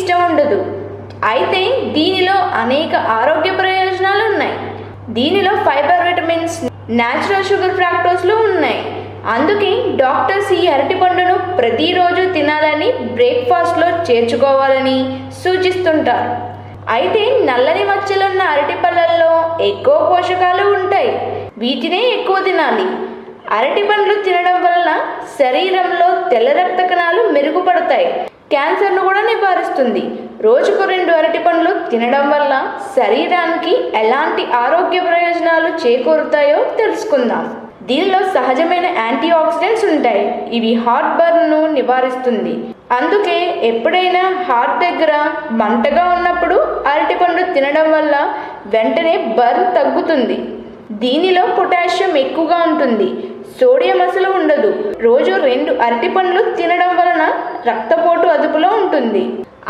ఇష్టం ఉండదు. అయితే దీనిలో అనేక ఆరోగ్య ప్రయోజనాలు ఉన్నాయి. దీనిలో ఫైబర్, విటమిన్స్, న్యాచురల్ షుగర్, ఫ్రాక్టోస్లు ఉన్నాయి. అందుకే డాక్టర్స్ ఈ అరటిపండును ప్రతిరోజు తినాలని, బ్రేక్ఫాస్ట్లో చేర్చుకోవాలని సూచిస్తుంటారు. అయితే నల్లని మచ్చలున్న అరటి పళ్ళల్లో ఎక్కువ పోషకాలు ఉంటాయి. వీటినే ఎక్కువ తినాలి. అరటి పండ్లు తినడం వల్ల శరీరంలో తెల్ల రక్త కణాలు మెరుగుపడతాయి. క్యాన్సర్ను కూడా నివారిస్తుంది. రోజుకు 2 అరటి పండ్లు తినడం వల్ల శరీరానికి ఎలాంటి ఆరోగ్య ప్రయోజనాలు చేకూరుతాయో తెలుసుకుందాం. దీనిలో సహజమైన యాంటీ ఆక్సిడెంట్స్ ఉంటాయి. ఇవి హార్ట్ బర్న్ను నివారిస్తుంది. అందుకే ఎప్పుడైనా హార్ట్ దగ్గర మంటగా ఉన్నప్పుడు అరటిపండు తినడం వల్ల వెంటనే బర్న్ తగ్గుతుంది. దీనిలో పొటాషియం ఎక్కువగా ఉంటుంది. సోడియం అసలు ఉండదు. రోజు 2 అరటిపండ్లు తినడం వలన రక్తపోటు అదుపులో ఉంటుంది.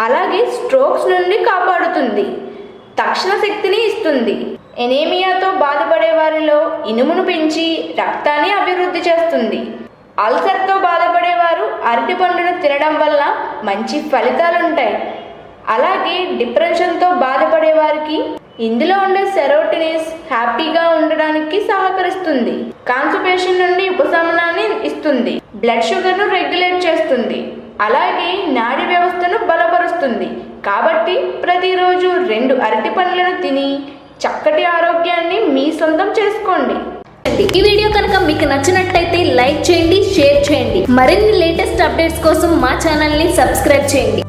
అలాగే స్ట్రోక్స్ నుండి కాపాడుతుంది. తక్షణ శక్తిని ఇస్తుంది. ఎనీమియాతో బాధపడే వారిలో ఇనుమును పెంచి రక్తాన్ని అభివృద్ధి చేస్తుంది. అల్సర్తో బాధపడేవారు అరటిపండును తినడం వల్ల మంచి ఫలితాలుంటాయి. అలాగే డిప్రెషన్తో బాధపడే వారికి ఇందులో ఉండే సెరోటోనిన్ హ్యాపీగా ఉండడానికి సహకరిస్తుంది. కాన్స్టిపేషన్ నుండి ఉపశమనాన్ని ఇస్తుంది. బ్లడ్ షుగర్ను రెగ్యులేట్ చేస్తుంది. అలాగే నాడీ వ్యవస్థను బలపరుస్తుంది. కాబట్టి ప్రతిరోజు 2 అరటి పండ్లను తిని చక్కటి ఆరోగ్యాన్ని మీ సొంతం చేసుకోండి. ఈ వీడియో కనుక మీకు నచ్చినట్లయితే లైక్ చేయండి, షేర్ చేయండి. మరిన్ని లేటెస్ట్ అప్డేట్స్ కోసం మా ఛానల్ని సబ్స్క్రైబ్ చేయండి.